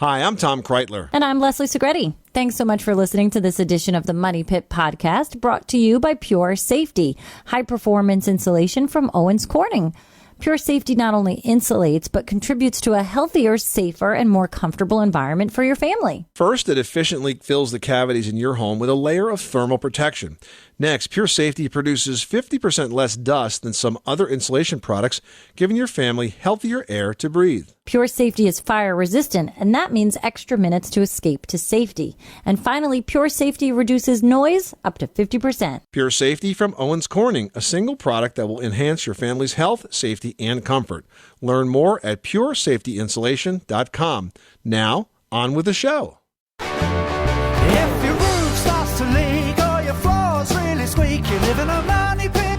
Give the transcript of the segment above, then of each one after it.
Hi, I'm Tom Kreitler. And I'm Leslie Segretti. Thanks so much for listening to this edition of the Money Pit Podcast, brought to you by Pure Safety, high-performance insulation from Owens Corning. Pure Safety not only insulates, but contributes to a healthier, safer, and more comfortable environment for your family. First, it efficiently fills the cavities in your home with a layer of thermal protection. Next, Pure Safety produces 50% less dust than some other insulation products, giving your family healthier air to breathe. Pure Safety is fire resistant, and that means extra minutes to escape to safety. And finally, Pure Safety reduces noise up to 50%. Pure Safety from Owens Corning, a single product that will enhance your family's health, safety, and comfort. Learn more at puresafetyinsulation.com. Now, on with the show. If your roof starts to leak or your floor's really squeak, you live in a money pit.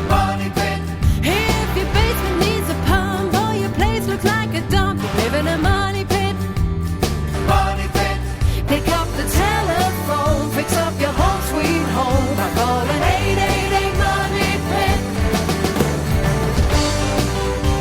Money pit. If your basement needs a pump or your place looks like a dump, you live in a money pit. Money pit. Pick up the telephone, fix up your home sweet home by calling 888 Money Pit.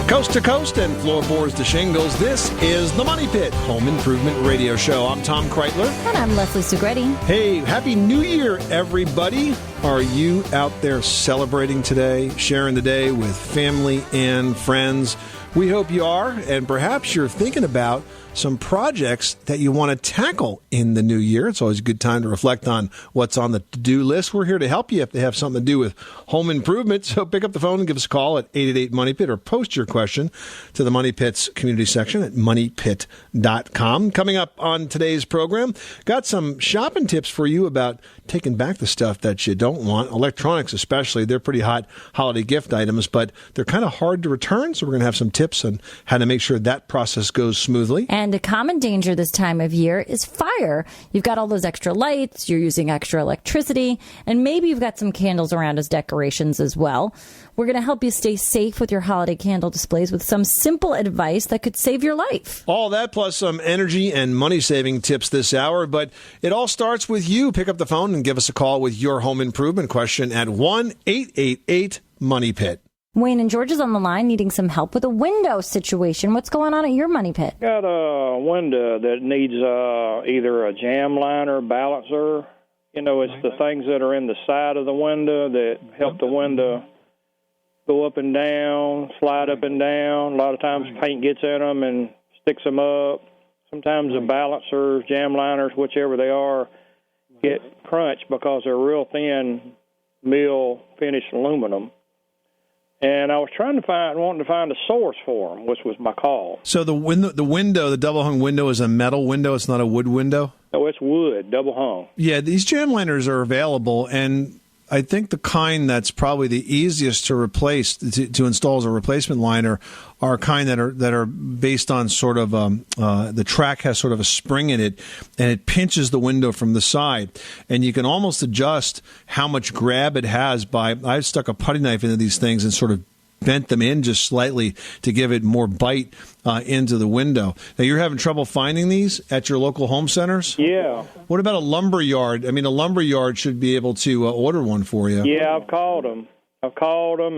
Coast to coast and floorboards to shingles, this is the Money Pit Home Improvement Radio Show. I'm Tom Kreitler. And I'm Leslie Segretti. Hey, Happy New Year, everybody. Are you out there celebrating today, sharing the day with family and friends? We hope you are, and perhaps you're thinking about some projects that you want to tackle in the new year. It's always a good time to reflect on what's on the to-do list. We're here to help you if they have something to do with home improvement. So pick up the phone and give us a call at 888-MONEY-PIT or post your question to the Money Pit's community section at moneypit.com. Coming up on today's program, got some shopping tips for you about taking back the stuff that you don't want. Electronics especially, they're pretty hot holiday gift items, but they're kind of hard to return. So we're going to have some tips on how to make sure that process goes smoothly. And a common danger this time of year is fire. You've got all those extra lights, you're using extra electricity, and maybe you've got some candles around as decorations as well. We're going to help you stay safe with your holiday candle displays with some simple advice that could save your life. All that plus some energy and money-saving tips this hour, but it all starts with you. Pick up the phone and give us a call with your home improvement question at 1-888-MONEY-PIT. Wayne and George is on the line needing some help with a window situation. What's going on at your Money Pit? Got a window that needs either a jam liner, balancer. You know, it's the things that are in the side of the window that help the window go up and down, slide up and down. A lot of times paint gets in them and sticks them up. Sometimes the balancers, jam liners, whichever they are, get crunched because they're real thin mill finished aluminum. And I was wanting to find a source for them, which was my call. So the double hung window is a metal window. It's not a wood window. Oh, it's wood, double hung. Yeah, these jam liners are available, and I think the kind that's probably the easiest to replace to install as a replacement liner are kind that are based on sort of the track has sort of a spring in it, and it pinches the window from the side, and you can almost adjust how much grab it has by. I've stuck a putty knife into these things and sort of bent them in just slightly to give it more bite into the window. Now, you're having trouble finding these at your local home centers? Yeah. What about a lumber yard? I mean, a lumber yard should be able to order one for you. Yeah, I've called them,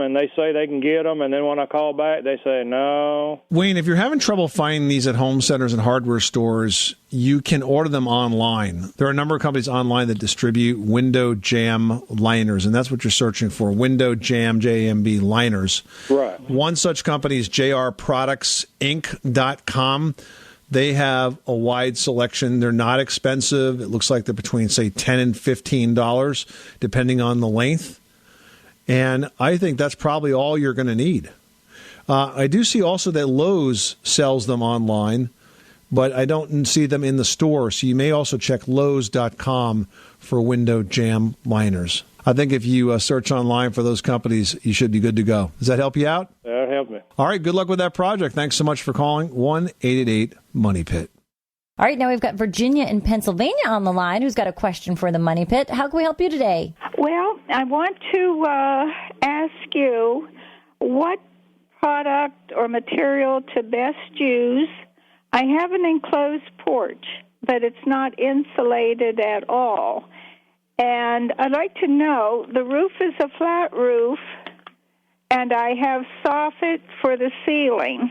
and they say they can get them, and then when I call back, they say no. Wayne, if you're having trouble finding these at home centers and hardware stores, you can order them online. There are a number of companies online that distribute window jam liners, and that's what you're searching for, window jam, J-A-M-B liners. Right. One such company is jrproductsinc.com. They have a wide selection. They're not expensive. It looks like they're between, say, $10 and $15, depending on the length. And I think that's probably all you're going to need. I do see also that Lowe's sells them online, but I don't see them in the store. So you may also check Lowe's.com for window jam liners. I think if you search online for those companies, you should be good to go. Does that help you out? That helped me. All right, good luck with that project. Thanks so much for calling 1-888-MONEY-PIT. All right, now we've got Virginia in Pennsylvania on the line who's got a question for the Money Pit. How can we help you today? Well, I want to ask you what product or material to best use. I have an enclosed porch, but it's not insulated at all. And I'd like to know, the roof is a flat roof, and I have soffit for the ceiling.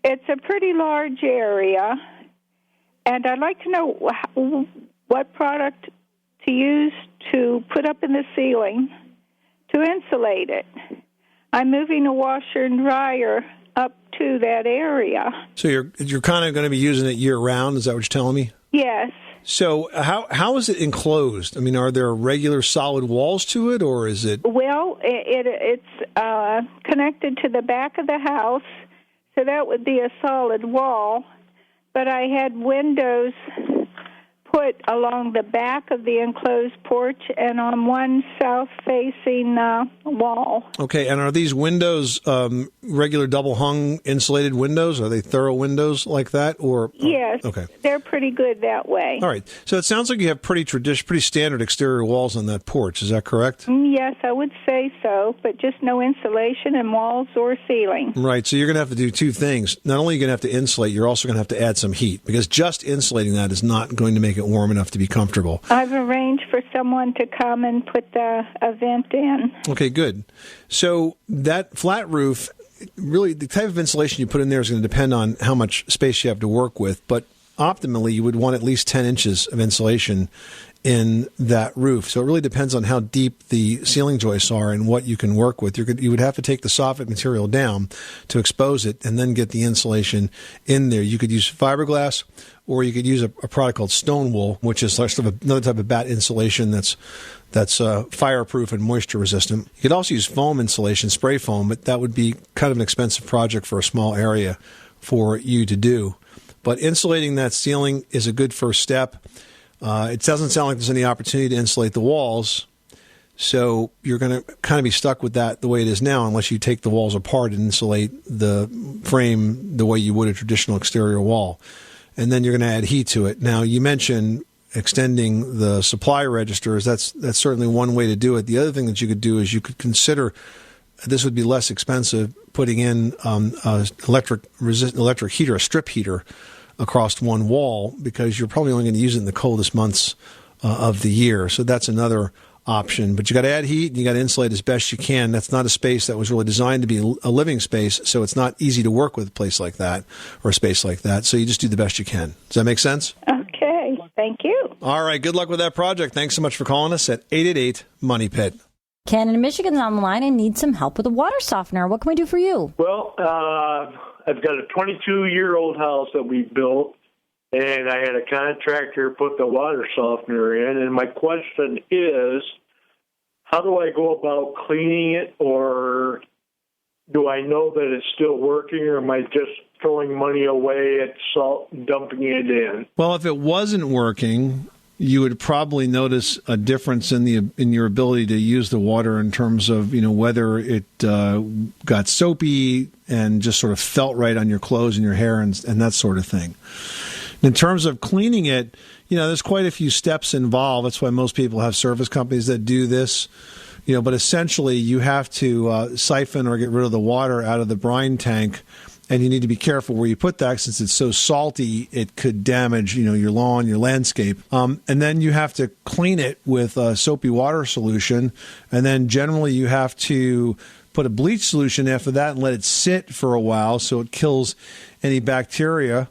It's a pretty large area, and I'd like to know what product to use to put up in the ceiling to insulate it. I'm moving a washer and dryer up to that area. So you're kind of going to be using it year round. Is that what you're telling me? Yes. So how is it enclosed? I mean, are there regular solid walls to it, or is it? Well, it's connected to the back of the house, so that would be a solid wall. But I had windows put along the back of the enclosed porch and on one south-facing wall. Okay, and are these windows regular double-hung insulated windows? Are they thorough windows like that, or? Yes, okay. They're pretty good that way. All right, so it sounds like you have pretty standard exterior walls on that porch. Is that correct? Yes, I would say so, but just no insulation in walls or ceiling. Right, so you're going to have to do two things. Not only are you going to have to insulate, you're also going to have to add some heat, because just insulating that is not going to make it warm enough to be comfortable. I've arranged for someone to come and put a vent in. Okay, good. So that flat roof, really the type of insulation you put in there is going to depend on how much space you have to work with, but optimally you would want at least 10 inches of insulation in that roof. So it really depends on how deep the ceiling joists are and what you can work with. You would have to take the soffit material down to expose it and then get the insulation in there. You could use fiberglass, or you could use a product called stone wool, which is sort of another type of batt insulation that's fireproof and moisture resistant. You could also use foam insulation, spray foam, but that would be kind of an expensive project for a small area for you to do. But insulating that ceiling is a good first step. It doesn't sound like there's any opportunity to insulate the walls, so you're going to kind of be stuck with that the way it is now unless you take the walls apart and insulate the frame the way you would a traditional exterior wall. And then you're going to add heat to it. Now, you mentioned extending the supply registers. That's certainly one way to do it. The other thing that you could do is you could consider, this would be less expensive, putting in electric heater, a strip heater, across one wall, because you're probably only going to use it in the coldest months of the year. So that's another option. But you got to add heat and you got to insulate as best you can. That's not a space that was really designed to be a living space, so it's not easy to work with a place like that or a space like that. So you just do the best you can. Does that make sense? Okay. Thank you. All right. Good luck with that project. Thanks so much for calling us at 888-MONEY-PIT. Ken in Michigan's on the line and needs some help with a water softener. What can we do for you? Well, I've got a 22-year-old house that we built, and I had a contractor put the water softener in. And my question is, how do I go about cleaning it, or do I know that it's still working, or am I just throwing money away at salt and dumping it in? Well, if it wasn't working, you would probably notice a difference in your ability to use the water in terms of, whether it got soapy and just sort of felt right on your clothes and your hair and that sort of thing. In terms of cleaning it, there's quite a few steps involved. That's why most people have service companies that do this. But essentially you have to siphon or get rid of the water out of the brine tank. And you need to be careful where you put that, since it's so salty, it could damage, your lawn, your landscape. And then you have to clean it with a soapy water solution. And then generally you have to put a bleach solution after that and let it sit for a while so it kills any bacteria.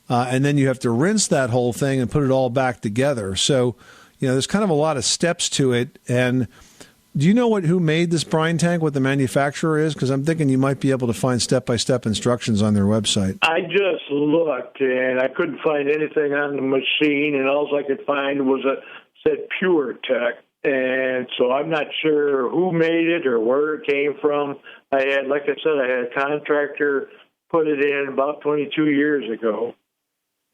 And then you have to rinse that whole thing and put it all back together. So, there's kind of a lot of steps to it. And do you know who made this brine tank, what the manufacturer is? Because I'm thinking you might be able to find step-by-step instructions on their website. I just looked, and I couldn't find anything on the machine, and all I could find was said Pure Tech. And so I'm not sure who made it or where it came from. I had a contractor put it in about 22 years ago.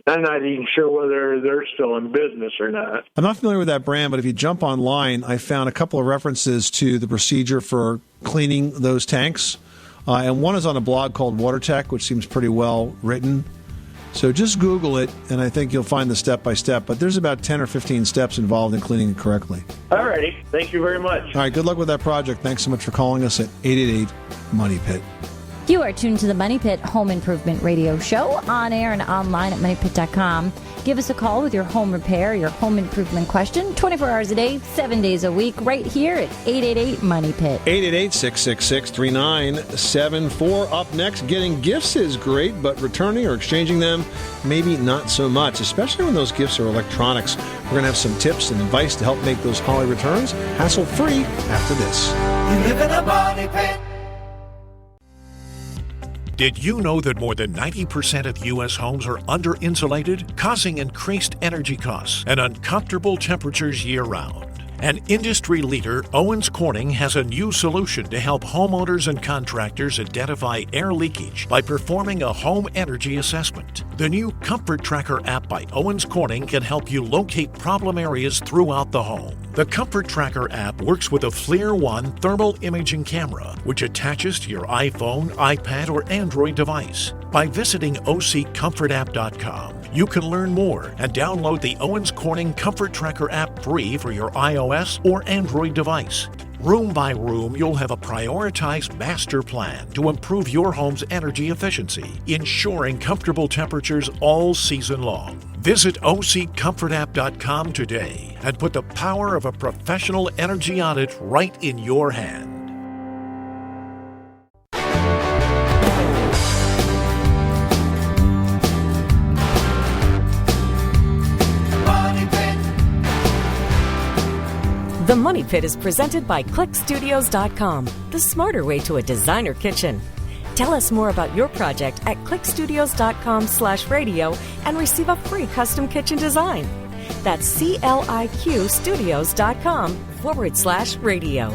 I'm not even sure whether they're still in business or not. I'm not familiar with that brand, but if you jump online, I found a couple of references to the procedure for cleaning those tanks. And one is on a blog called WaterTech, which seems pretty well written. So just Google it, and I think you'll find the step-by-step. But there's about 10 or 15 steps involved in cleaning it correctly. All righty. Thank you very much. All right. Good luck with that project. Thanks so much for calling us at 888-MONEY-PIT. You are tuned to the Money Pit Home Improvement Radio Show, on air and online at moneypit.com. Give us a call with your home repair, your home improvement question, 24 hours a day, 7 days a week, right here at 888-MONEY-PIT. 888-666-3974. Up next, getting gifts is great, but returning or exchanging them, maybe not so much, especially when those gifts are electronics. We're going to have some tips and advice to help make those holiday returns hassle-free after this. You live in a money pit. Did you know that more than 90% of U.S. homes are under-insulated, causing increased energy costs and uncomfortable temperatures year-round? An industry leader, Owens Corning, has a new solution to help homeowners and contractors identify air leakage by performing a home energy assessment. The new Comfort Tracker app by Owens Corning can help you locate problem areas throughout the home. The Comfort Tracker app works with a FLIR One thermal imaging camera, which attaches to your iPhone, iPad, or Android device. By visiting OCComfortapp.com, you can learn more and download the Owens Corning Comfort Tracker app free for your iOS or Android device. Room by room, you'll have a prioritized master plan to improve your home's energy efficiency, ensuring comfortable temperatures all season long. Visit OCComfortapp.com today and put the power of a professional energy audit right in your hand. The Money Pit is presented by ClickStudios.com, the smarter way to a designer kitchen. Tell us more about your project at ClickStudios.com/radio and receive a free custom kitchen design. That's CLIQStudios.com/radio.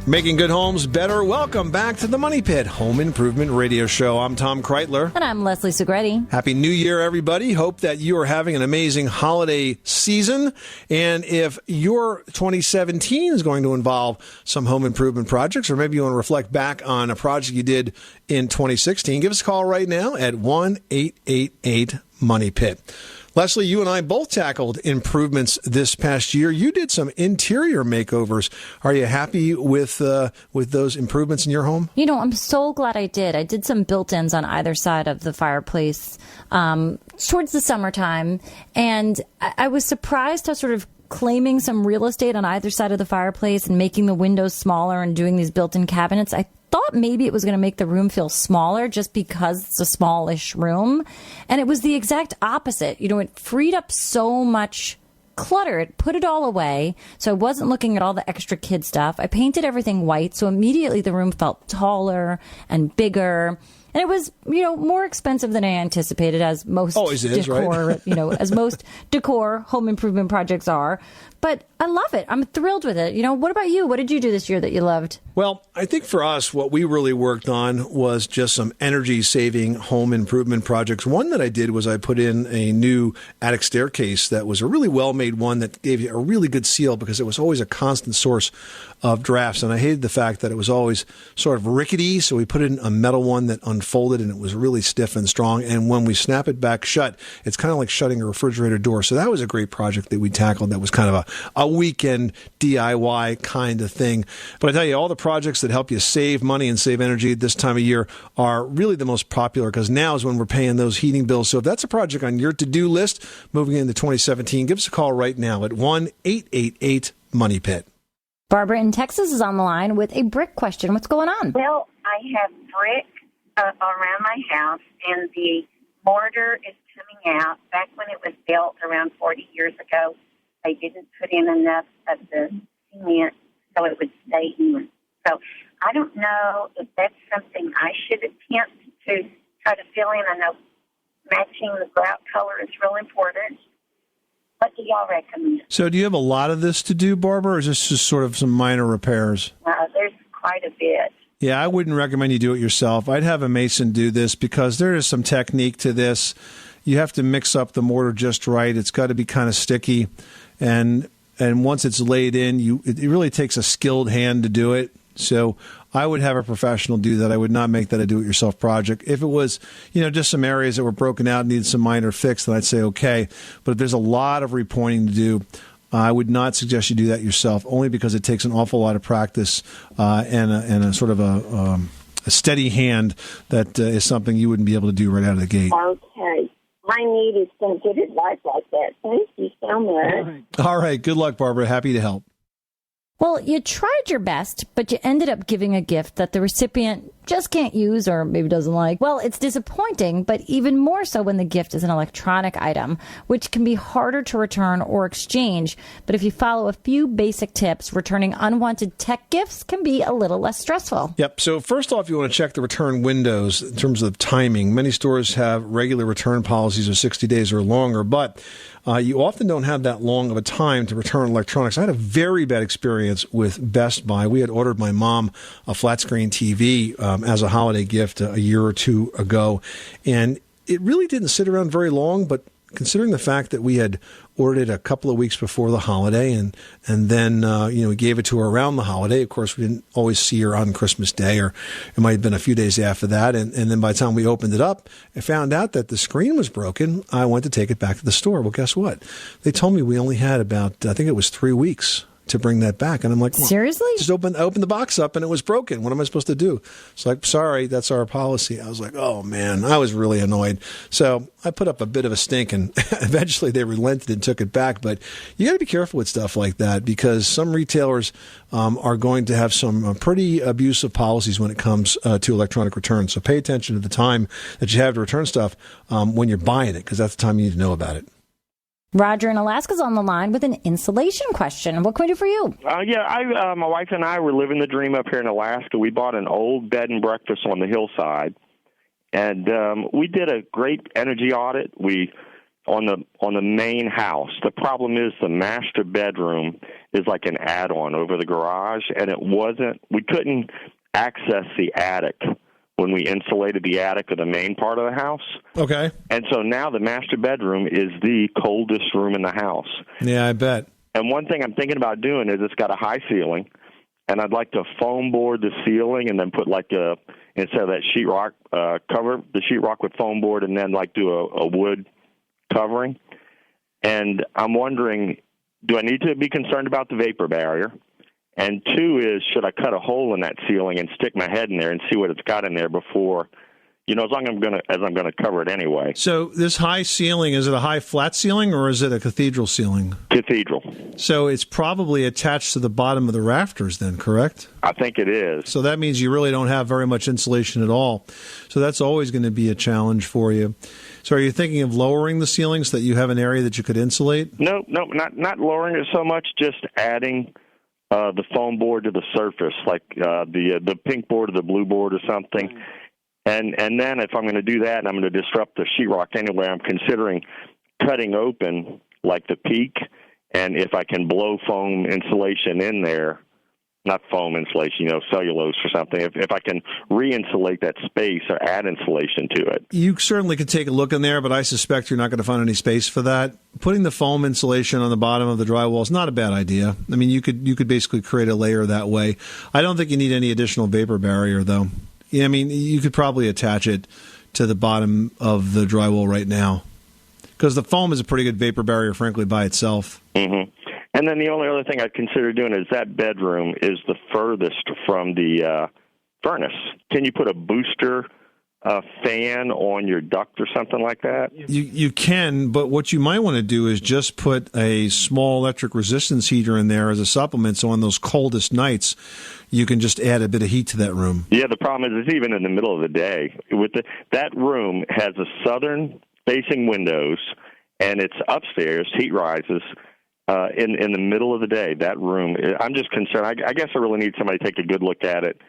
Making good homes better. Welcome back to the Money Pit Home Improvement Radio Show. I'm Tom Kreitler. And I'm Leslie Segretti. Happy New Year, everybody. Hope that you are having an amazing holiday season. And if your 2017 is going to involve some home improvement projects, or maybe you want to reflect back on a project you did in 2016, give us a call right now at 1-888-MONEY-PIT. Leslie, you and I both tackled improvements this past year. You did some interior makeovers. Are you happy with those improvements in your home? You know, I'm so glad I did. I did some built-ins on either side of the fireplace towards the summertime, and I was surprised how sort of claiming some real estate on either side of the fireplace and making the windows smaller and doing these built-in cabinets. I thought maybe it was going to make the room feel smaller just because it's a smallish room. And it was the exact opposite. You know, it freed up so much clutter. It put it all away. So I wasn't looking at all the extra kid stuff. I painted everything white. So immediately the room felt taller and bigger. And it was, you know, more expensive than I anticipated, as most decor, right? You know, as most decor home improvement projects are. But I love it. I'm thrilled with it. You know, what about you? What did you do this year that you loved? Well, I think for us, what we really worked on was just some energy-saving home improvement projects. One that I did was I put in a new attic staircase that was a really well-made one that gave you a really good seal because it was always a constant source of drafts. And I hated the fact that it was always sort of rickety, so we put in a metal one that unfolded, and it was really stiff and strong. And when we snap it back shut, it's kind of like shutting a refrigerator door. So that was a great project that we tackled. That was kind of a weekend DIY kind of thing. But I tell you, all the projects that help you save money and save energy at this time of year are really the most popular because now is when we're paying those heating bills. So if that's a project on your to-do list moving into 2017, give us a call right now at 1-888-MONEY-PIT. Barbara in Texas is on the line with a brick question. What's going on? Well, I have brick around my house, and the mortar is coming out. Back when it was built around 40 years ago, they didn't put in enough of the cement so it would stay in. So I don't know if that's something I should attempt to try to fill in. I know matching the grout color is real important. What do y'all recommend? So do you have a lot of this to do, Barbara, or is this just sort of some minor repairs? There's quite a bit. Yeah, I wouldn't recommend you do it yourself. I'd have a mason do this because there is some technique to this. You have to mix up the mortar just right. It's got to be kind of sticky. And once it's laid in, it really takes a skilled hand to do it. So I would have a professional do that. I would not make that a do-it-yourself project. If it was, just some areas that were broken out and needed some minor fix, then I'd say okay. But if there's a lot of repointing to do, I would not suggest you do that yourself, only because it takes an awful lot of practice and a sort of a steady hand that is something you wouldn't be able to do right out of the gate. Okay. My need is to get it like that. Thank you so much. All right. Good luck, Barbara. Happy to help. Well, you tried your best, but you ended up giving a gift that the recipient just can't use or maybe doesn't like. Well, it's disappointing, but even more so when the gift is an electronic item, which can be harder to return or exchange. But if you follow a few basic tips, returning unwanted tech gifts can be a little less stressful. Yep. So first off, you want to check the return windows in terms of timing. Many stores have regular return policies of 60 days or longer, but you often don't have that long of a time to return electronics. I had a very bad experience with Best Buy. We had ordered my mom a flat screen TV as a holiday gift a year or two ago, and it really didn't sit around very long, but considering the fact that we had ordered it a couple of weeks before the holiday and then we gave it to her around the holiday. Of course, we didn't always see her on Christmas Day, or it might have been a few days after that. And then by the time we opened it up, I found out that the screen was broken. I went to take it back to the store. Well, guess what? They told me we only had about, I think it was 3 weeks to bring that back. And I'm like, well, seriously? Just open the box up and it was broken. What am I supposed to do? It's like, sorry, that's our policy. I was like, oh man, I was really annoyed. So I put up a bit of a stink, and eventually they relented and took it back. But you got to be careful with stuff like that, because some retailers are going to have some pretty abusive policies when it comes to electronic returns. So pay attention to the time that you have to return stuff when you're buying it, because that's the time you need to know about it. Roger in Alaska's on the line with an insulation question. What can we do for you? My wife and I were living the dream up here in Alaska. We bought an old bed and breakfast on the hillside, and we did a great energy audit. On the main house. The problem is the master bedroom is like an add-on over the garage, and we couldn't access the attic when we insulated the attic of the main part of the house. Okay. And so now the master bedroom is the coldest room in the house. Yeah, I bet. And one thing I'm thinking about doing is it's got a high ceiling, and I'd like to foam board the ceiling and then put instead of that sheetrock cover the sheetrock with foam board, and then do a wood covering. And I'm wondering, do I need to be concerned about the vapor barrier? And two is, should I cut a hole in that ceiling and stick my head in there and see what it's got in there before, as I'm going to cover it anyway. So this high ceiling, is it a high flat ceiling or is it a cathedral ceiling? Cathedral. So it's probably attached to the bottom of the rafters then, correct? I think it is. So that means you really don't have very much insulation at all. So that's always going to be a challenge for you. So are you thinking of lowering the ceiling so that you have an area that you could insulate? No, not lowering it so much, just adding the foam board to the surface, like the pink board or the blue board or something. And then if I'm going to do that and I'm going to disrupt the sheetrock anyway, I'm considering cutting open like the peak, and if I can blow foam insulation in there, not foam insulation, cellulose or something, if I can re-insulate that space or add insulation to it. You certainly could take a look in there, but I suspect you're not going to find any space for that. Putting the foam insulation on the bottom of the drywall is not a bad idea. I mean, you could basically create a layer that way. I don't think you need any additional vapor barrier, though. Yeah, I mean, you could probably attach it to the bottom of the drywall right now, because the foam is a pretty good vapor barrier, frankly, by itself. Mm-hmm. And then the only other thing I'd consider doing is that bedroom is the furthest from the furnace. Can you put a booster fan on your duct or something like that? You can, but what you might want to do is just put a small electric resistance heater in there as a supplement, so on those coldest nights, you can just add a bit of heat to that room. Yeah, the problem is it's even in the middle of the day. That room has a southern-facing windows, and it's upstairs, heat rises. In the middle of the day, that room, I'm just concerned. I guess I really need somebody to take a good look at it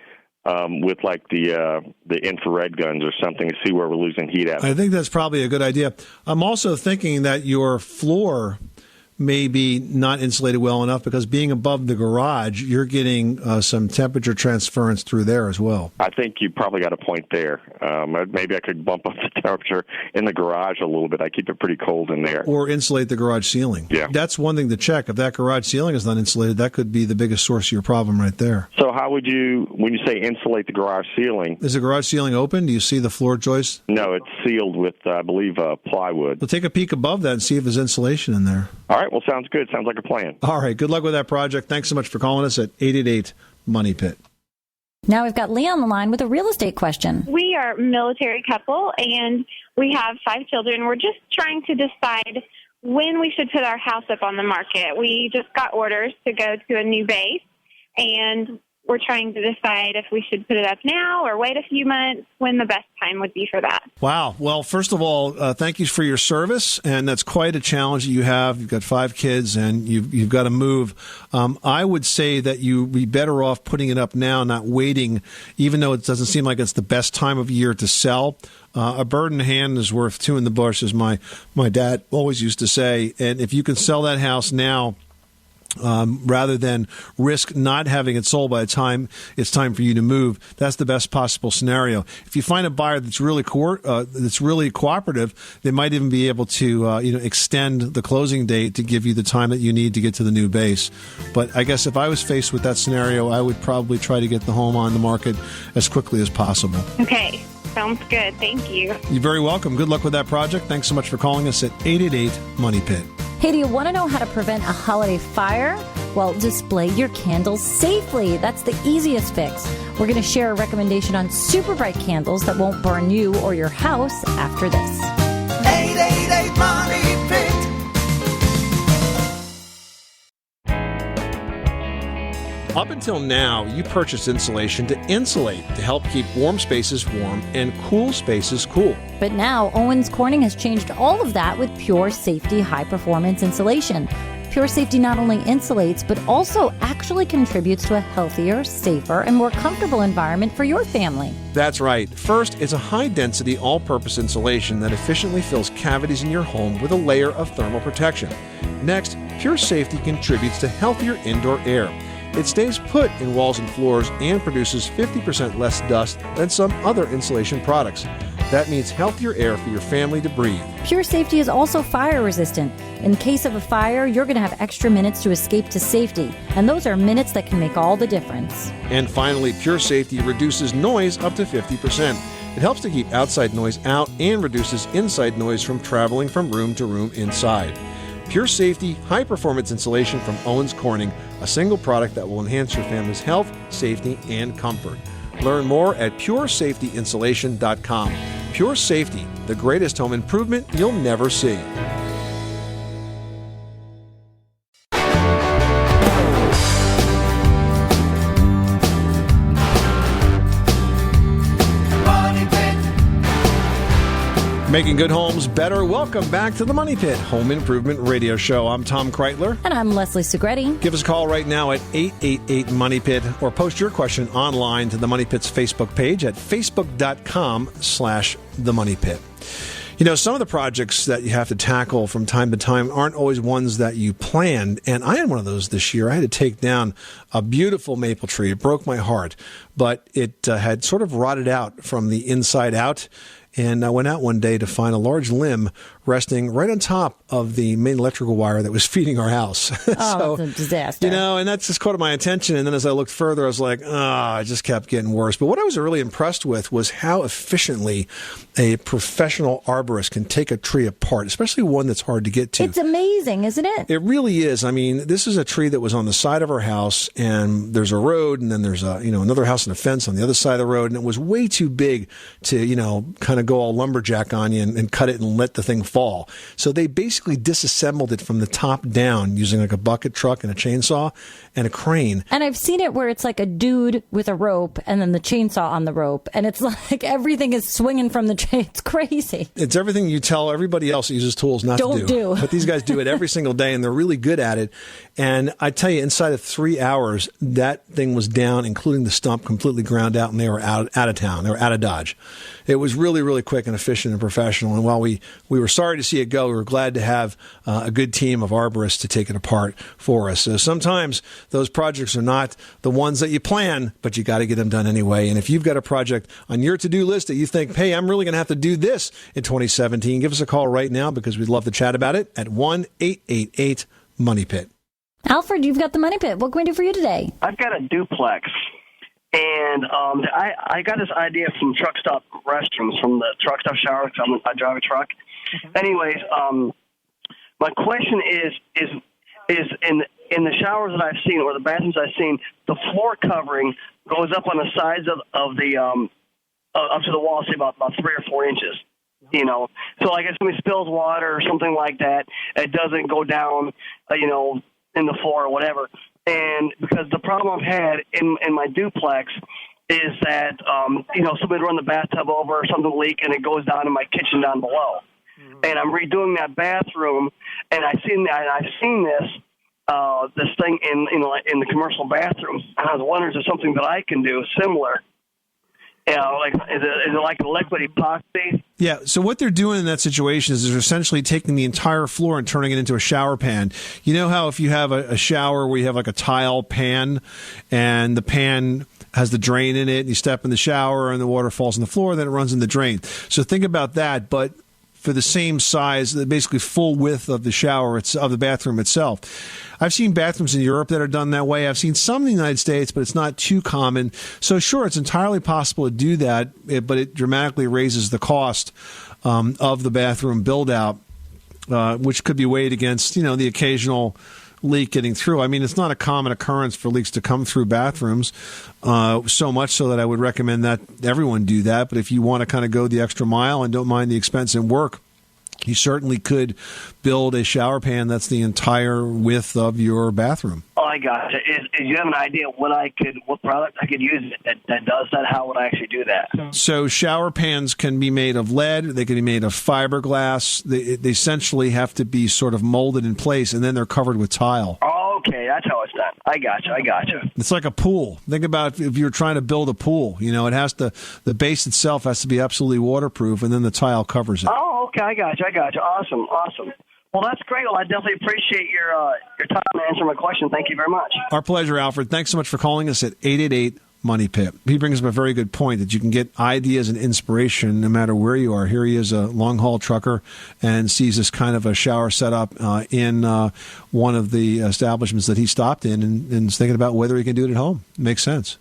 with the infrared guns or something to see where we're losing heat at. I think that's probably a good idea. I'm also thinking that your floor may be not insulated well enough, because being above the garage, you're getting some temperature transference through there as well. I think you probably got a point there. Maybe I could bump up the temperature in the garage a little bit. I keep it pretty cold in there. Or insulate the garage ceiling. Yeah. That's one thing to check. If that garage ceiling is not insulated, that could be the biggest source of your problem right there. So how would you, when you say insulate the garage ceiling? Is the garage ceiling open? Do you see the floor joist? No, it's sealed with, I believe, plywood. Well, take a peek above that and see if there's insulation in there. All right, well, sounds good. Sounds like a plan. All right, good luck with that project. Thanks so much for calling us at 888-MONEY-PIT. Now we've got Lee on the line with a real estate question. We are a military couple, and we have 5 children. We're just trying to decide when we should put our house up on the market. We just got orders to go to a new base, and we're trying to decide if we should put it up now or wait a few months, when the best time would be for that. Wow. Well, first of all, thank you for your service, and that's quite a challenge that you have. You've got 5 kids, and you've got to move. I would say that you'd be better off putting it up now, not waiting, even though it doesn't seem like it's the best time of year to sell. A bird in the hand is worth 2 in the bush, as my dad always used to say. And if you can sell that house now, rather than risk not having it sold by the time it's time for you to move, that's the best possible scenario. If you find a buyer that's really cooperative, they might even be able to extend the closing date to give you the time that you need to get to the new base. But I guess if I was faced with that scenario, I would probably try to get the home on the market as quickly as possible. Okay. Sounds good. Thank you. You're very welcome. Good luck with that project. Thanks so much for calling us at 888-MONEY-PIT. Hey, do you want to know how to prevent a holiday fire? Well, display your candles safely. That's the easiest fix. We're going to share a recommendation on super bright candles that won't burn you or your house after this. 888-MONEY-PIT. Up until now, you purchased insulation to insulate, to help keep warm spaces warm and cool spaces cool. But now, Owens Corning has changed all of that with Pure Safety high-performance insulation. Pure Safety not only insulates, but also actually contributes to a healthier, safer, and more comfortable environment for your family. That's right. First, it's a high-density, all-purpose insulation that efficiently fills cavities in your home with a layer of thermal protection. Next, Pure Safety contributes to healthier indoor air. It stays put in walls and floors and produces 50% less dust than some other insulation products. That means healthier air for your family to breathe. Pure Safety is also fire resistant. In case of a fire, you're going to have extra minutes to escape to safety, and those are minutes that can make all the difference. And finally, Pure Safety reduces noise up to 50%. It helps to keep outside noise out and reduces inside noise from traveling from room to room inside. Pure Safety high-performance insulation from Owens Corning, a single product that will enhance your family's health, safety, and comfort. Learn more at puresafetyinsulation.com. Pure Safety, the greatest home improvement you'll never see. Making good homes better. Welcome back to the Money Pit Home Improvement Radio Show. I'm Tom Kreitler. And I'm Leslie Segretti. Give us a call right now at 888-MONEY-PIT or post your question online to the Money Pit's Facebook page at facebook.com/themoneypit. You know, some of the projects that you have to tackle from time to time aren't always ones that you planned. And I had one of those this year. I had to take down a beautiful maple tree. It broke my heart, but it had sort of rotted out from the inside out. And I went out one day to find a large limb resting right on top of the main electrical wire that was feeding our house. Oh, that's a disaster. You know, and that just caught my attention. And then as I looked further, I was like, it just kept getting worse. But what I was really impressed with was how efficiently a professional arborist can take a tree apart, especially one that's hard to get to. It's amazing, isn't it? It really is. I mean, this is a tree that was on the side of our house, and there's a road, and then there's another house and a fence on the other side of the road, and it was way too big to, kind of go all lumberjack on you and cut it and let the thing fall. So they basically disassembled it from the top down using like a bucket truck and a chainsaw and a crane. And I've seen it where it's like a dude with a rope and then the chainsaw on the rope, and it's like everything is swinging from the chain. It's crazy. It's everything you tell everybody else that uses tools not to do. But these guys do it every single day, and they're really good at it. And I tell you, inside of 3 hours, that thing was down, including the stump, completely ground out, and they were out of town. They were out of Dodge. It was really, really quick and efficient and professional. And while we were sorry to see it go, we were glad to have a good team of arborists to take it apart for us. So sometimes those projects are not the ones that you plan, but you got to get them done anyway. And if you've got a project on your to-do list that you think, hey, I'm really going to have to do this in 2017, give us a call right now because we'd love to chat about it at 1-888-MONEY-PIT. Alfred, you've got the Money Pit. What can we do for you today? I've got a duplex. And I got this idea from truck stop restrooms, from the truck stop shower, because I drive a truck. Mm-hmm. Anyways, my question is in the showers that I've seen or the bathrooms I've seen, the floor covering goes up on the sides of the up to the wall, say about 3 or 4 inches. You know, so like if somebody spills water or something like that, it doesn't go down, in the floor or whatever. And because the problem I've had in my duplex is that, somebody run the bathtub over or something leak and it goes down in my kitchen down below. Mm-hmm. And I'm redoing that bathroom, and I've seen this thing in the commercial bathrooms. And I was wondering, is there something that I can do similar? Is it like a liquid epoxy? Yeah, so what they're doing in that situation is they're essentially taking the entire floor and turning it into a shower pan. You know how if you have a shower where you have like a tile pan and the pan has the drain in it, and you step in the shower and the water falls on the floor, then it runs in the drain. So think about that, but for the same size, basically full width of the shower, of the bathroom itself. I've seen bathrooms in Europe that are done that way. I've seen some in the United States, but it's not too common. So sure, it's entirely possible to do that, but it dramatically raises the cost of the bathroom build-out, which could be weighed against, the occasional leak getting through. I mean, it's not a common occurrence for leaks to come through bathrooms, so much so that I would recommend that everyone do that. But if you want to kind of go the extra mile and don't mind the expense and work, you certainly could build a shower pan that's the entire width of your bathroom. Oh, I gotcha. Do you have an idea what product I could use that does that? How would I actually do that? So shower pans can be made of lead. They can be made of fiberglass. They essentially have to be sort of molded in place, and then they're covered with tile. Oh, okay. That's how it's done. I gotcha. It's like a pool. Think about if you're trying to build a pool. It has to, the base itself has to be absolutely waterproof, and then the tile covers it. Oh, okay. I gotcha. Awesome. Well, that's great. Well, I definitely appreciate your time to answer my question. Thank you very much. Our pleasure, Alfred. Thanks so much for calling us at 888-MONEY-PIT. He brings up a very good point that you can get ideas and inspiration no matter where you are. Here he is, a long-haul trucker, and sees this kind of a shower setup in one of the establishments that he stopped in and is thinking about whether he can do it at home. Makes sense.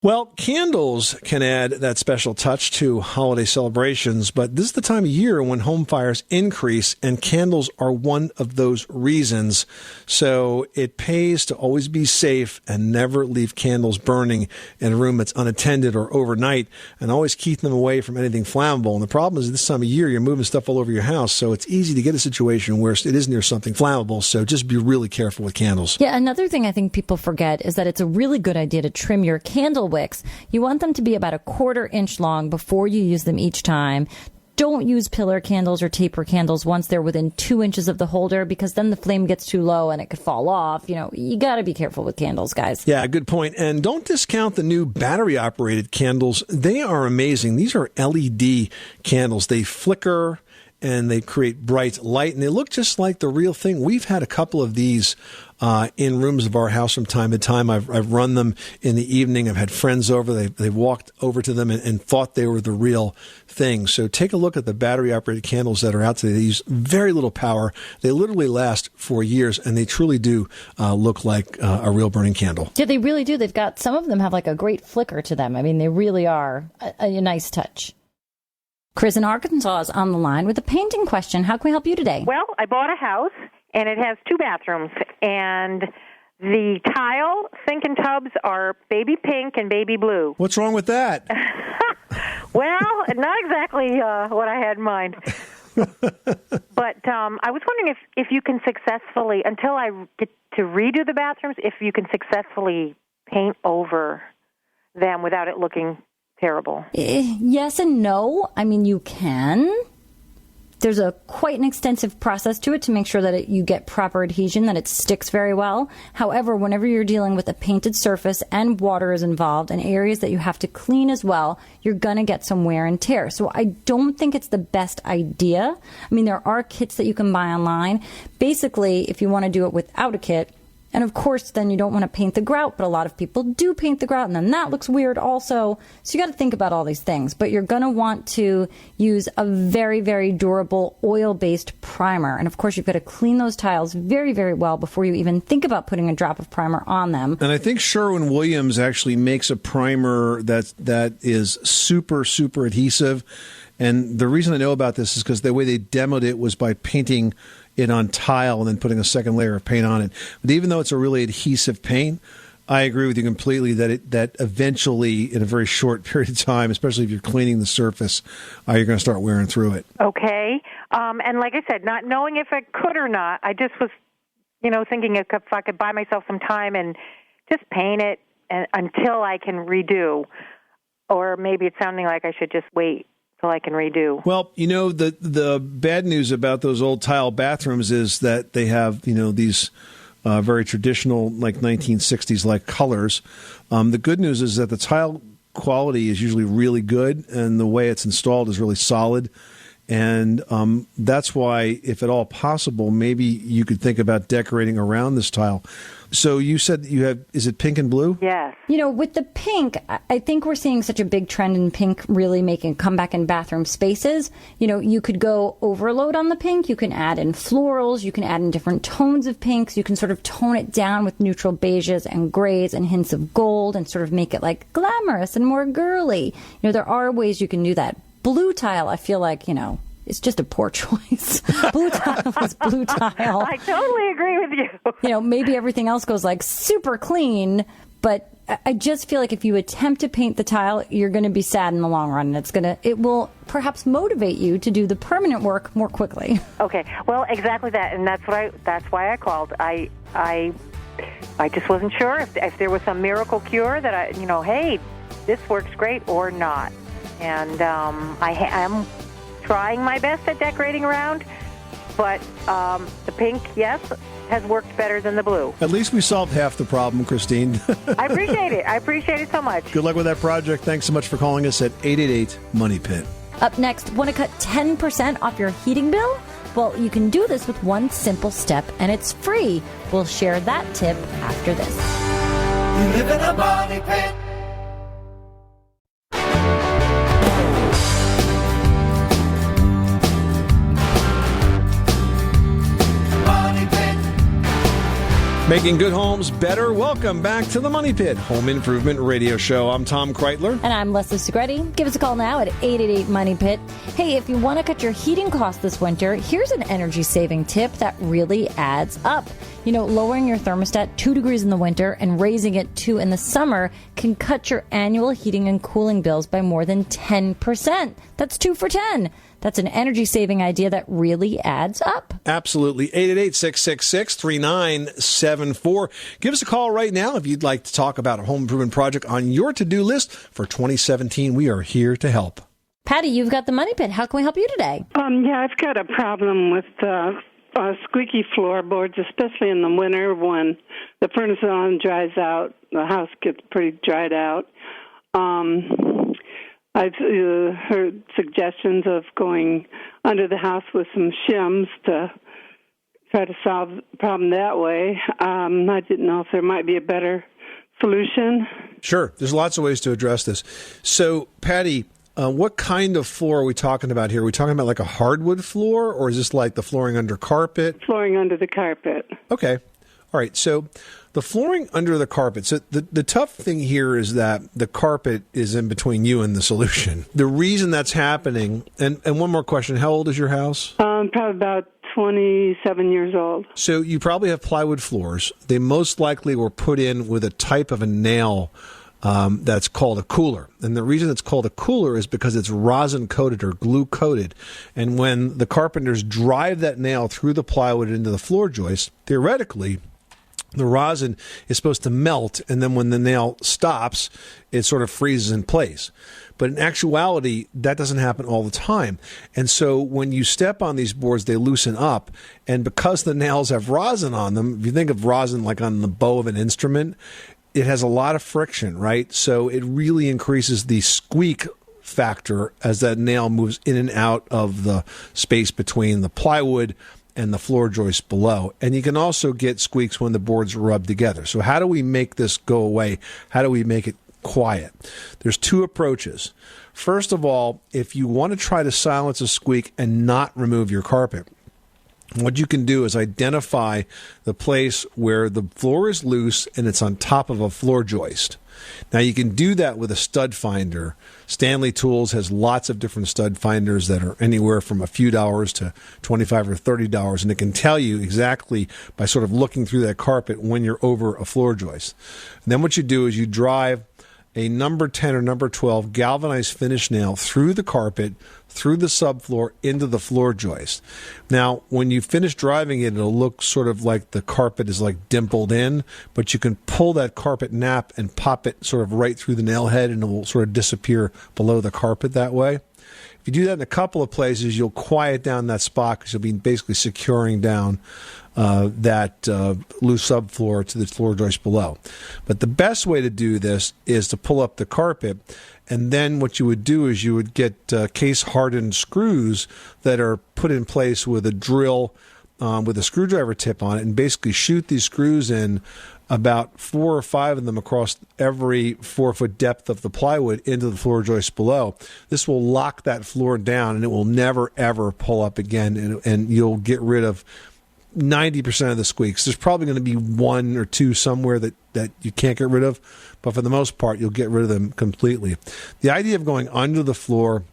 Well, candles can add that special touch to holiday celebrations, but this is the time of year when home fires increase, and candles are one of those reasons. So it pays to always be safe and never leave candles burning in a room that's unattended or overnight, and always keep them away from anything flammable. And the problem is this time of year, you're moving stuff all over your house, so it's easy to get a situation where it is near something flammable, so just be really careful with candles. Yeah, another thing I think people forget is that it's a really good idea to trim your candle wicks. You want them to be about 1/4 inch long before you use them each time. Don't use pillar candles or taper candles once they're within 2 inches of the holder, because then the flame gets too low and it could fall off. You got to be careful with candles, guys. Yeah, good point. And don't discount the new battery-operated candles. They are amazing. These are LED candles. They flicker and they create bright light, and they look just like the real thing. We've had a couple of these in rooms of our house from time to time. I've run them in the evening. I've had friends over. They've walked over to them and thought they were the real thing. So take a look at the battery-operated candles that are out today. They use very little power. They literally last for years, and they truly do look like a real burning candle. Yeah, they really do. Some of them have like a great flicker to them. I mean, they really are a nice touch. Chris in Arkansas is on the line with a painting question. How can we help you today? Well, I bought a house, and it has 2 bathrooms, and the tile, sink, and tubs are baby pink and baby blue. What's wrong with that? Well, not exactly what I had in mind. But I was wondering if you can successfully, until I get to redo the bathrooms, if you can successfully paint over them without it looking terrible. Yes and no. I mean, you can. There's quite an extensive process to it to make sure that you get proper adhesion, that it sticks very well. However, whenever you're dealing with a painted surface and water is involved and areas that you have to clean as well, you're going to get some wear and tear. So I don't think it's the best idea. I mean, there are kits that you can buy online. Basically, if you want to do it without a kit, and of course, then you don't want to paint the grout, but a lot of people do paint the grout, and then that looks weird also. So you got to think about all these things. But you're going to want to use a very, very durable oil-based primer. And of course, you've got to clean those tiles very, very well before you even think about putting a drop of primer on them. And I think Sherwin-Williams actually makes a primer that is super, super adhesive. And the reason I know about this is because the way they demoed it was by painting it on tile and then putting a second layer of paint on it. But even though it's a really adhesive paint, I agree with you completely that eventually, in a very short period of time, especially if you're cleaning the surface, you're going to start wearing through it. Okay. And like I said, not knowing if I could or not, I just was, thinking if I could buy myself some time and just paint it until I can redo. Or maybe it's sounding like I should just wait till I can redo. Well, the bad news about those old tile bathrooms is that they have, these very traditional, like 1960s like colors. The good news is that the tile quality is usually really good, and the way it's installed is really solid. And that's why, if at all possible, maybe you could think about decorating around this tile. So you said you have, is it pink and blue? Yes. With the pink, I think we're seeing such a big trend in pink really making a comeback in bathroom spaces. You could go overload on the pink. You can add in florals. You can add in different tones of pinks. You can sort of tone it down with neutral beiges and grays and hints of gold and sort of make it like glamorous and more girly. There are ways you can do that. Blue tile, I feel like, it's just a poor choice. Blue tile is blue tile. I totally agree with you. Maybe everything else goes like super clean, but I just feel like if you attempt to paint the tile, you're going to be sad in the long run. It will perhaps motivate you to do the permanent work more quickly. Okay. Well, exactly that, and that's why I called. I just wasn't sure if there was some miracle cure that hey, this works great or not. And I am trying my best at decorating around, but the pink, yes, has worked better than the blue. At least we solved half the problem, Christine. I appreciate it. I appreciate it so much. Good luck with that project. Thanks so much for calling us at 888-MONEY-PIT. Up next, want to cut 10% off your heating bill? Well, you can do this with one simple step, and it's free. We'll share that tip after this. You live in a money pit. Making good homes better. Welcome back to the Money Pit Home Improvement Radio Show. I'm Tom Kreitler. And I'm Leslie Segretti. Give us a call now at 888-MONEY-PIT. Hey, if you want to cut your heating costs this winter, here's an energy-saving tip that really adds up. Lowering your thermostat 2 degrees in the winter and raising it 2 in the summer can cut your annual heating and cooling bills by more than 10%. That's 2 for 10. That's an energy-saving idea that really adds up. Absolutely. 888-666-3974. Give us a call right now if you'd like to talk about a home improvement project on your to-do list for 2017. We are here to help. Patty, you've got the Money Pit. How can we help you today? Yeah, I've got a problem with squeaky floorboards, especially in the winter when the furnace on dries out. The house gets pretty dried out. I've heard suggestions of going under the house with some shims to try to solve the problem that way. I didn't know if there might be a better solution. Sure. There's lots of ways to address this. So, Patty, what kind of floor are we talking about here? Are we talking about like a hardwood floor, or is this like the flooring under carpet? Flooring under the carpet. Okay. All right. So the flooring under the carpet. So the tough thing here is that the carpet is in between you and the solution. The reason that's happening, and one more question, how old is your house? Probably about 27 years old. So you probably have plywood floors. They most likely were put in with a type of a nail that's called a cooler. And the reason it's called a cooler is because it's rosin coated or glue coated. And when the carpenters drive that nail through the plywood into the floor joist, theoretically, the rosin is supposed to melt, and then when the nail stops, it sort of freezes in place. But in actuality, that doesn't happen all the time. And so when you step on these boards, they loosen up. And because the nails have rosin on them, if you think of rosin like on the bow of an instrument, it has a lot of friction, right? So it really increases the squeak factor as that nail moves in and out of the space between the plywood and the floor joist below. And you can also get squeaks when the boards rub together. So how do we make this go away? How do we make it quiet? There's two approaches. First of all, if you want to try to silence a squeak and not remove your carpet, what you can do is identify the place where the floor is loose and it's on top of a floor joist. Now, you can do that with a stud finder. Stanley Tools has lots of different stud finders that are anywhere from a few dollars to $25 or $30, and it can tell you exactly by sort of looking through that carpet when you're over a floor joist. And then what you do is you drive a number 10 or number 12 galvanized finish nail through the carpet, through the subfloor, into the floor joist. Now, when you finish driving it, it'll look sort of like the carpet is like dimpled in, but you can pull that carpet nap and pop it sort of right through the nail head, and it will sort of disappear below the carpet that way. If you do that in a couple of places, you'll quiet down that spot because you'll be basically securing down that loose subfloor to the floor joist below. But the best way to do this is to pull up the carpet, and then what you would do is you would get case-hardened screws that are put in place with a drill with a screwdriver tip on it, and basically shoot these screws in about 4 or 5 of them across every 4-foot depth of the plywood into the floor joist below. This will lock that floor down, and it will never, ever pull up again, and you'll get rid of 90% of the squeaks. There's probably going to be 1 or 2 somewhere that you can't get rid of, but for the most part, you'll get rid of them completely. The idea of going under the floor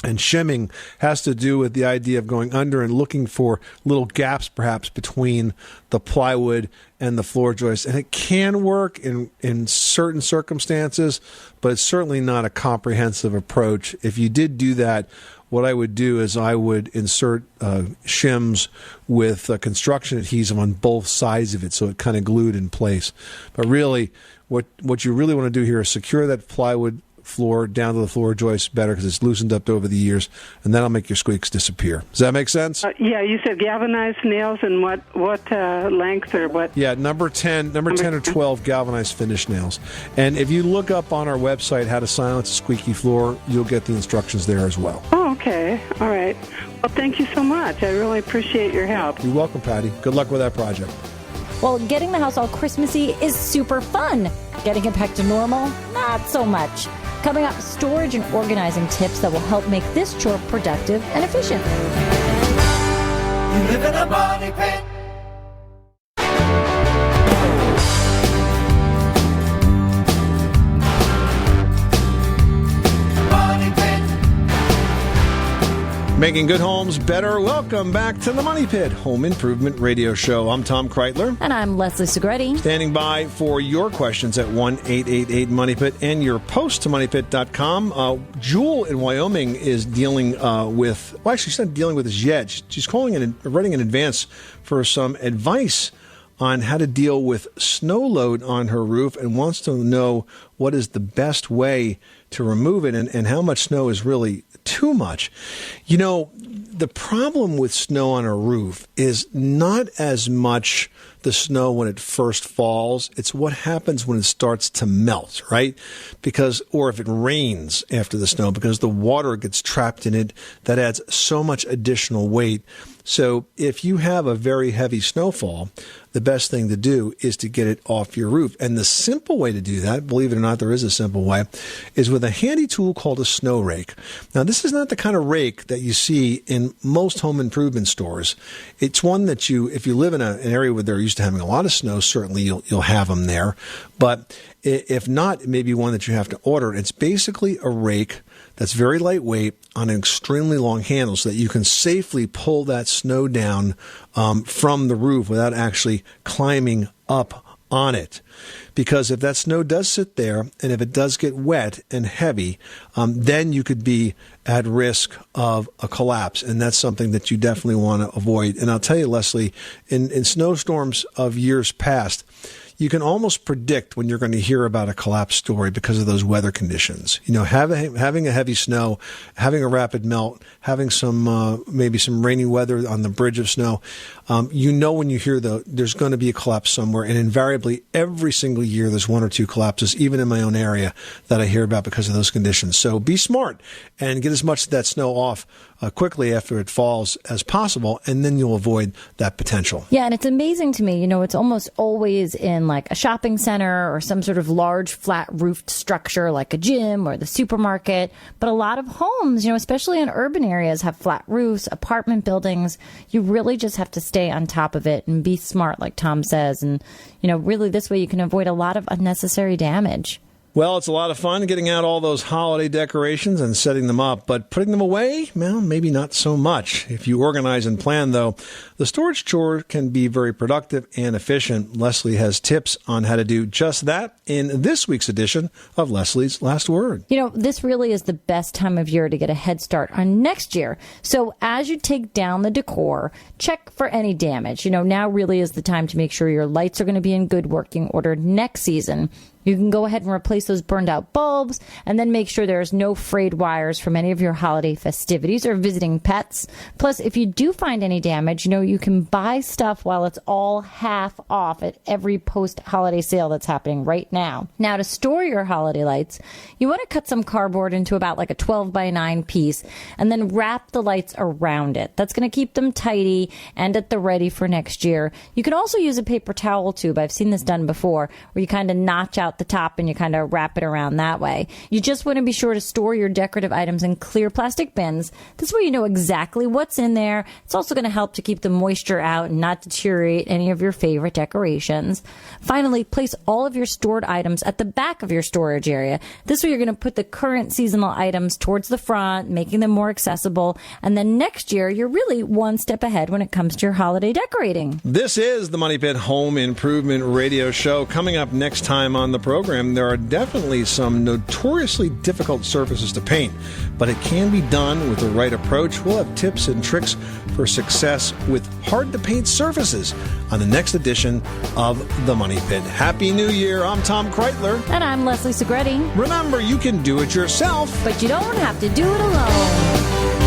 and shimming has to do with the idea of going under and looking for little gaps perhaps between the plywood and the floor joist. And it can work in certain circumstances, but it's certainly not a comprehensive approach. If you did do that, what I would do is I would insert shims with construction adhesive on both sides of it so it kind of glued in place. But really, what you really want to do here is secure that plywood floor down to the floor joist better because it's loosened up over the years, and that'll make your squeaks disappear. Does that make sense? Yeah, you said galvanized nails and what length or what? Yeah, number 10 or 12 galvanized finish nails. And if you look up on our website how to silence a squeaky floor, you'll get the instructions there as well. Oh, okay. All right. Well, thank you so much. I really appreciate your help. You're welcome, Patty. Good luck with that project. Well, getting the house all Christmassy is super fun. Getting it back to normal, not so much. Coming up, storage and organizing tips that will help make this chore productive and efficient. You live in a money pit. Making good homes better. Welcome back to the Money Pit Home Improvement Radio Show. I'm Tom Kreitler. And I'm Leslie Segretti. Standing by for your questions at 1-888-MONEYPIT and your post to moneypit.com. Jewel in Wyoming is dealing with, well, actually, she's not dealing with this yet. She's calling and writing in advance for some advice on how to deal with snow load on her roof and wants to know what is the best way to remove it and how much snow is really too much. You know, the problem with snow on a roof is not as much the snow when it first falls. It's what happens when it starts to melt, right? Or if it rains after the snow, because the water gets trapped in it, that adds so much additional weight. So if you have a very heavy snowfall, the best thing to do is to get it off your roof. And the simple way to do that, believe it or not, there is a simple way, is with a handy tool called a snow rake. Now, this is not the kind of rake that you see in most home improvement stores. It's one that if you live in an area where they're used to having a lot of snow, certainly you'll have them there. But if not, it may be one that you have to order. It's basically a rake that's very lightweight on an extremely long handle so that you can safely pull that snow down from the roof without actually climbing up on it. Because if that snow does sit there and if it does get wet and heavy, then you could be at risk of a collapse. And that's something that you definitely want to avoid. And I'll tell you, Leslie, in snowstorms of years past, you can almost predict when you're going to hear about a collapse story because of those weather conditions. You know, having a heavy snow, having a rapid melt, having some maybe some rainy weather on the bridge of snow, you know when you hear there's going to be a collapse somewhere. And invariably, every single year, there's 1 or 2 collapses, even in my own area, that I hear about because of those conditions. So be smart and get as much of that snow off quickly after it falls as possible, and then you'll avoid that potential. Yeah, and it's amazing to me, you know, it's almost always in like a shopping center or some sort of large flat roofed structure like a gym or the supermarket. But a lot of homes, you know, especially in urban areas, have flat roofs, apartment buildings. You really just have to stay on top of it and be smart, like Tom says. And, you know, really this way you can avoid a lot of unnecessary damage. Well, it's a lot of fun getting out all those holiday decorations and setting them up, but putting them away, well, maybe not so much. If you organize and plan, though, the storage chore can be very productive and efficient. Leslie has tips on how to do just that in this week's edition of Leslie's Last Word. You know, this really is the best time of year to get a head start on next year. So as you take down the decor, check for any damage. You know, now really is the time to make sure your lights are going to be in good working order next season. You can go ahead and replace those burned out bulbs and then make sure there's no frayed wires from any of your holiday festivities or visiting pets. Plus, if you do find any damage, you know, you can buy stuff while it's all half off at every post-holiday sale that's happening right now. Now, to store your holiday lights, you want to cut some cardboard into about like a 12 by 9 piece and then wrap the lights around it. That's going to keep them tidy and at the ready for next year. You can also use a paper towel tube. I've seen this done before, where you kind of notch out the top and you kind of wrap it around that way. You just want to be sure to store your decorative items in clear plastic bins. This way you know exactly what's in there. It's also going to help to keep the moisture out and not deteriorate any of your favorite decorations. Finally, place all of your stored items at the back of your storage area. This way you're going to put the current seasonal items towards the front, making them more accessible. And then next year, you're really one step ahead when it comes to your holiday decorating. This is the Money Pit Home Improvement Radio Show. Coming up next time on the program, there are definitely some notoriously difficult surfaces to paint, but it can be done with the right approach. We'll have tips and tricks for success with hard-to-paint surfaces on the next edition of The Money Pit. Happy New Year. I'm Tom Kreitler. And I'm Leslie Segretti. Remember, you can do it yourself, but you don't have to do it alone.